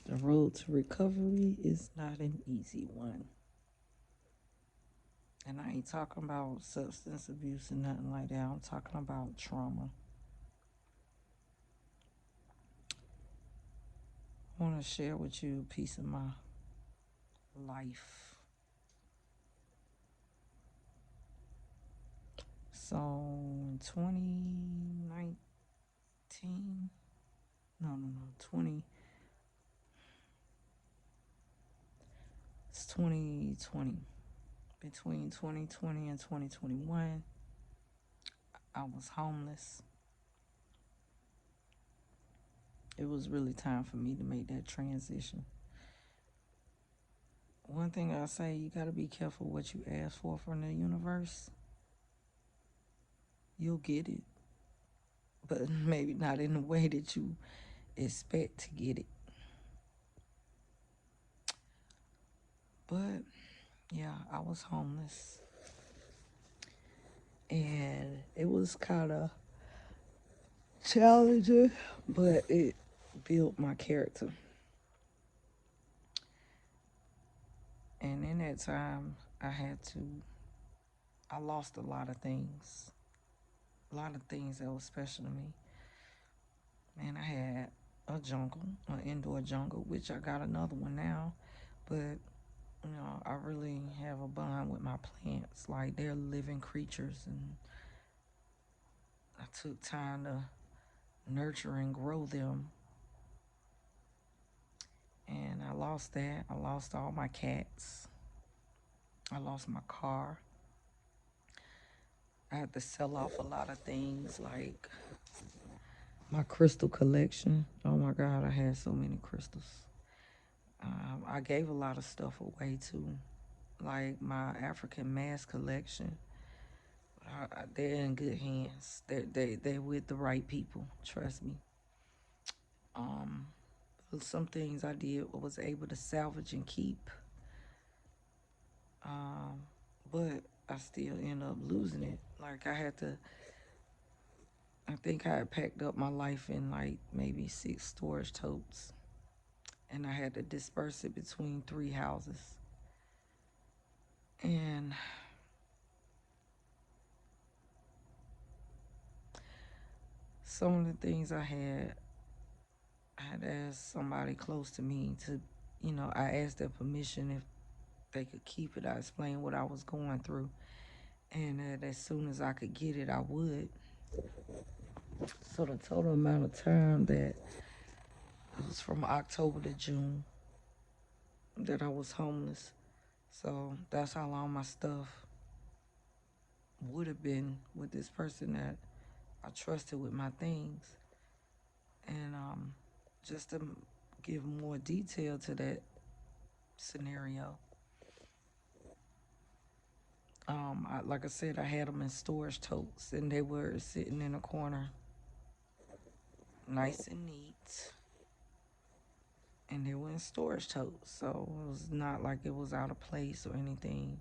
The road to recovery is not an easy one. And I ain't talking about substance abuse and nothing like that. I'm talking about trauma. I want to share with you a piece of my life. So in 2019, no, 20, it's 2020. Between 2020 and 2021, I was homeless. It was really time for me to make that transition. One thing I say, you got to be careful what you ask for from the universe. You'll get it, but maybe not in the way that you expect to get it. But yeah, I was homeless, and it was kind of challenging, but it built my character. And in that time, I lost a lot of things that was special to me. Man, I had a jungle, an indoor jungle, which I got another one now, but I really have a bond with my plants. Like, they're living creatures, and I took time to nurture and grow them. And I lost that. I lost all my cats. I lost my car. I had to sell off a lot of things, like my crystal collection. Oh my God, I had so many crystals. I gave a lot of stuff away too, like my African mask collection. They're in good hands. They're with the right people. Trust me. Um, some things I did was able to salvage and keep, um, but I still end up losing it. Like, I think I had packed up my life in like maybe 6 storage totes, and I had to disperse it between 3 houses. And some of the things I had asked somebody close to me to, I asked their permission if they could keep it. I explained what I was going through, and that as soon as I could get it, I would. So the total amount of time that it was from October to June that I was homeless. So that's how long my stuff would have been with this person that I trusted with my things. And just to give more detail to that scenario, like I said, I had them in storage totes, and they were sitting in a corner, nice and neat, and they were in storage totes, so it was not like it was out of place or anything.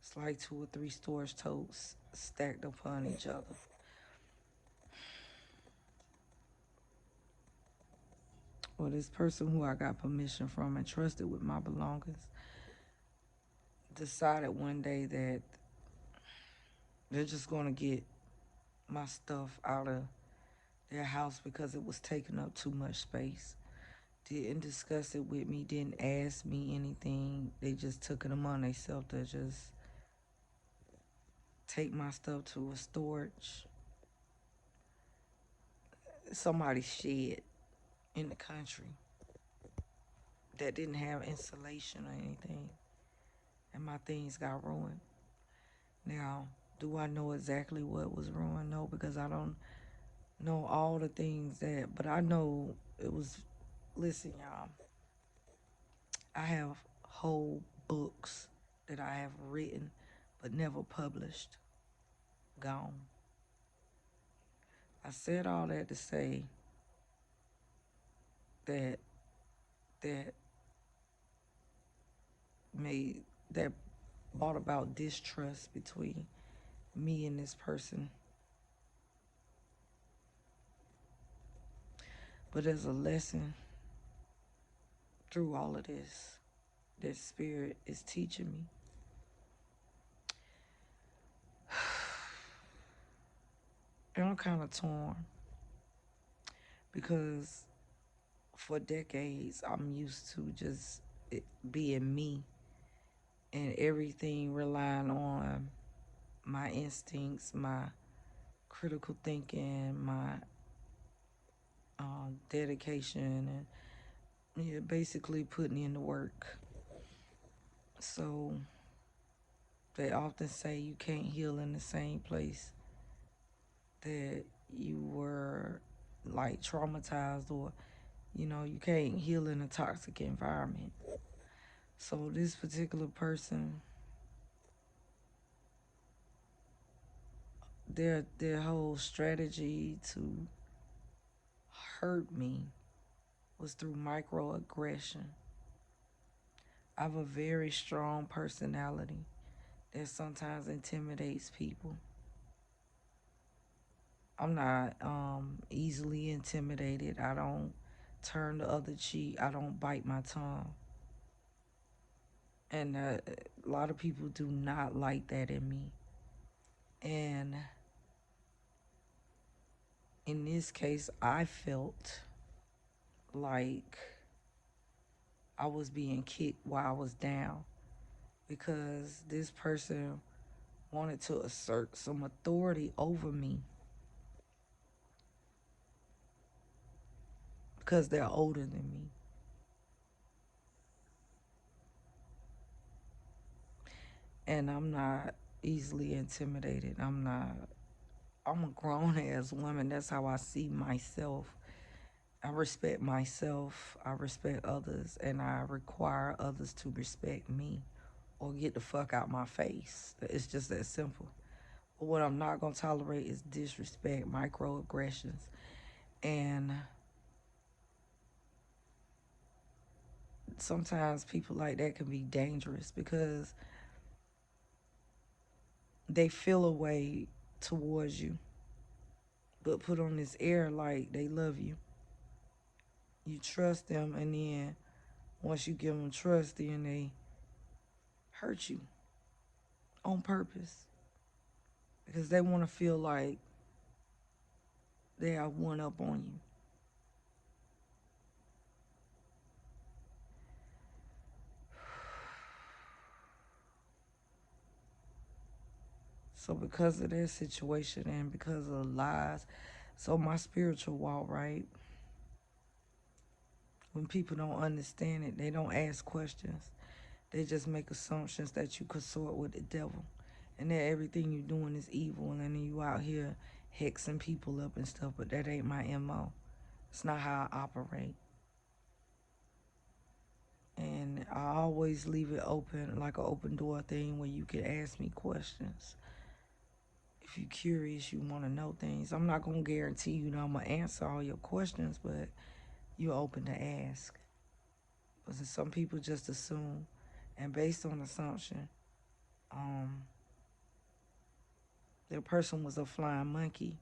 It's like 2 or 3 storage totes stacked upon each other. Well, this person who I got permission from and trusted with my belongings decided one day that they're just going to get my stuff out of their house because it was taking up too much space. Didn't discuss it with me, didn't ask me anything. They just took it upon themselves to just take my stuff to a storage, somebody's shed in the country that didn't have insulation or anything. And my things got ruined. Now, do I know exactly what was ruined? No, because I don't know all the things that, but I know it was, listen, y'all, I have whole books that I have written but never published, gone. I said all that to say that that made that brought about distrust between me and this person. But as a lesson, through all of this. That spirit is teaching me. And I'm kind of torn because for decades I'm used to just being me and everything relying on my instincts, my critical thinking, my dedication, and yeah, basically putting in the work. So they often say you can't heal in the same place that you were like traumatized, or you can't heal in a toxic environment. So this particular person, their whole strategy to hurt me was through microaggression. I have a very strong personality that sometimes intimidates people. I'm not easily intimidated. I don't turn the other cheek. I don't bite my tongue. And a lot of people do not like that in me. And in this case, I felt like I was being kicked while I was down because this person wanted to assert some authority over me because they're older than me. And I'm not easily intimidated. I'm a grown ass woman. That's how I see myself. I respect myself, I respect others, and I require others to respect me or get the fuck out my face. It's just that simple. But what I'm not going to tolerate is disrespect, microaggressions. And sometimes people like that can be dangerous because they feel a way towards you, but put on this air like they love you. You trust them, and then once you give them trust, then they hurt you on purpose because they want to feel like they have one up on you. So because of that situation and because of the lies, so my spiritual walk, right? When people don't understand it, they don't ask questions. They just make assumptions that you consort with the devil and that everything you're doing is evil, and then you out here hexing people up and stuff, but that ain't my MO. It's not how I operate. And I always leave it open, like an open door thing where you can ask me questions. If you're curious, you want to know things. I'm not going to guarantee you that I'm going to answer all your questions, but you're open to ask. Because some people just assume, and based on assumption, um, the person was a flying monkey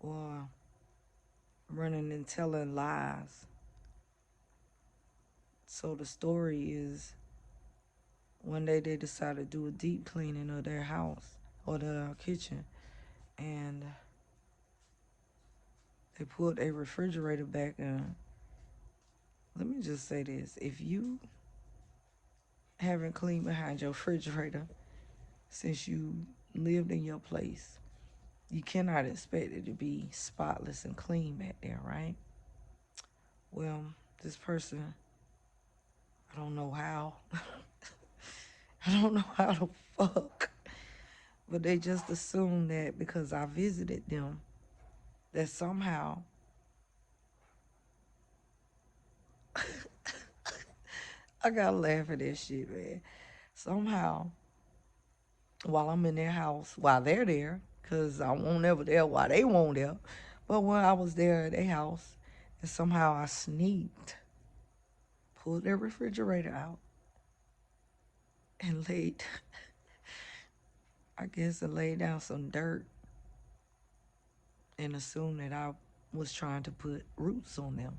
or running and telling lies. So the story is one day they decided to do a deep cleaning of their house or their kitchen, and they pulled a refrigerator back. And let me just say this: if you haven't cleaned behind your refrigerator since you lived in your place, you cannot expect it to be spotless and clean back there, right? Well, this person, I don't know how. I don't know how the fuck. But they just assumed that because I visited them, that somehow I gotta laugh at this shit, man. Somehow, while I'm in their house, while they're there, because I won't ever there while they won't there. But when I was there at their house, and somehow I sneaked, pulled their refrigerator out, and laid, I guess, and laid down some dirt and assumed that I was trying to put roots on them.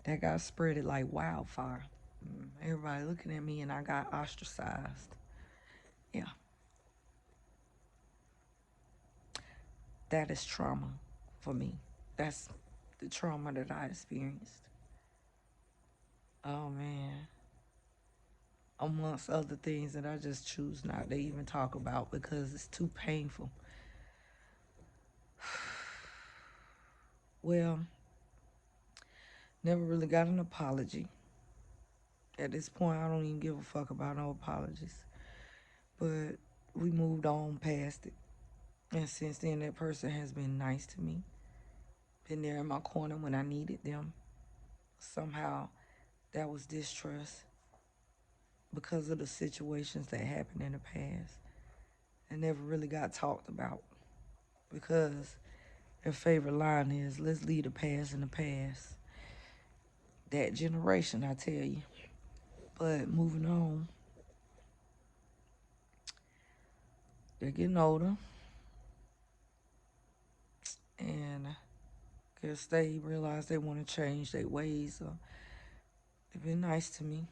That got spreaded like wildfire. Everybody looking at me and I got ostracized. Yeah, that is trauma for me. That's the trauma that I experienced. Oh man. Amongst other things that I just choose not to even talk about because it's too painful. Well, never really got an apology. At this point, I don't even give a fuck about no apologies. But we moved on past it. And since then, that person has been nice to me, been there in my corner when I needed them. Somehow, that was distrust because of the situations that happened in the past and never really got talked about because their favorite line is, let's leave the past in the past. That generation, I tell you. But moving on, they're getting older, and I guess they realize they want to change their ways. So they've been nice to me.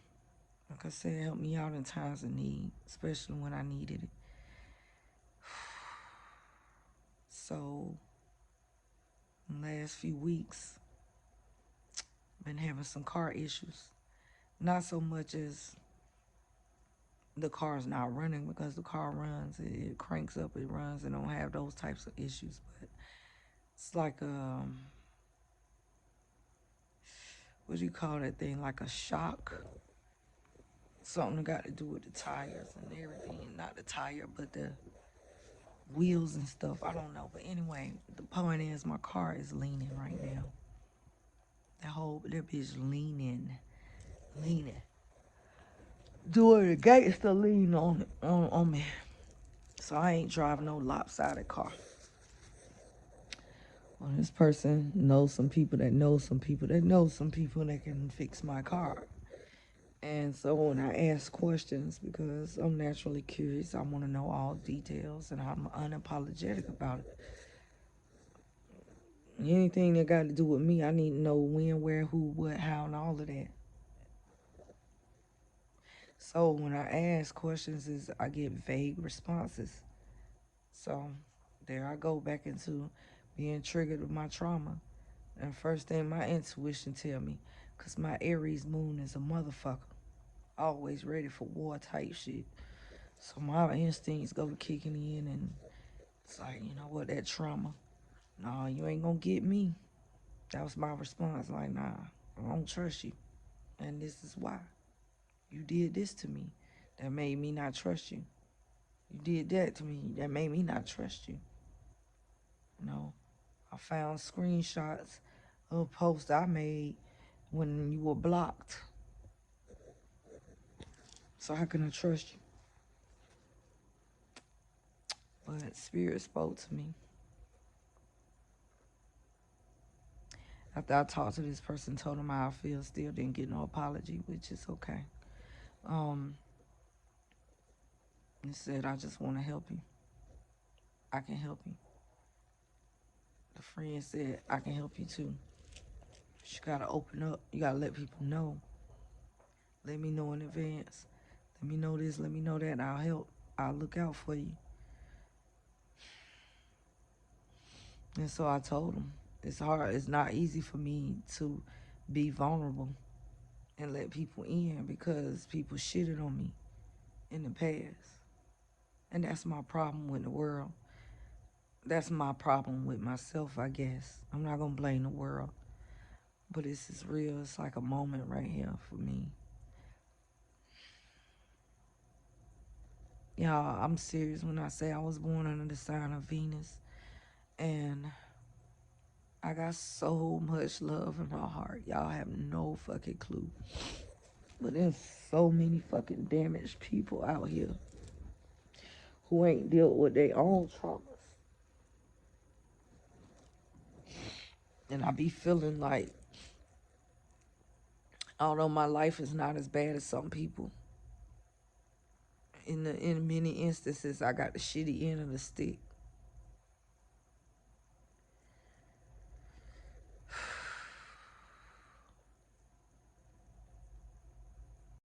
Like I said, helped me out in times of need, especially when I needed it. So, in the last few weeks, been having some car issues. Not so much as the car's not running, because the car runs, it cranks up, it runs, and don't have those types of issues. But it's like what do you call that thing? Like a shock. Something got to do with the tires and everything. Not the tire, but the wheels and stuff. I don't know. But anyway, the point is my car is leaning right now. That bitch leaning. Doing the gates to lean on me. So I ain't driving no lopsided car. Well, this person knows some people that know some people that know some people that can fix my car. And so when I ask questions, because I'm naturally curious, I want to know all details and I'm unapologetic about it. Anything that got to do with me, I need to know when, where, who, what, how, and all of that. So when I ask questions, I get vague responses. So there I go back into being triggered with my trauma. And first thing my intuition tell me, cause my Aries moon is a motherfucker, always ready for war type shit. So my instincts go kicking in, and it's like, you know what, that trauma. Nah, you ain't gonna get me. That was my response. Like, nah, I don't trust you, and this is why. You did this to me, that made me not trust you. You did that to me, that made me not trust you. You know, I found screenshots of a post I made when you were blocked. So how can I trust you? But Spirit spoke to me. After I talked to this person, told them how I feel, still didn't get no apology, which is okay. He said, I just want to help you. I can help you. The friend said, I can help you too. You gotta open up. You gotta let people know. Let me know in advance. Let me know this, let me know that, and I'll help. I'll look out for you. And so I told him, it's hard. It's not easy for me to be vulnerable and let people in because people shitted on me in the past. And that's my problem with the world. That's my problem with myself, I guess. I'm not going to blame the world. But this is real. It's like a moment right here for me. Y'all, I'm serious when I say I was born under the sign of Venus. And I got so much love in my heart. Y'all have no fucking clue. But there's so many fucking damaged people out here who ain't dealt with their own traumas. And I be feeling like, although my life is not as bad as some people, in many instances I got the shitty end of the stick.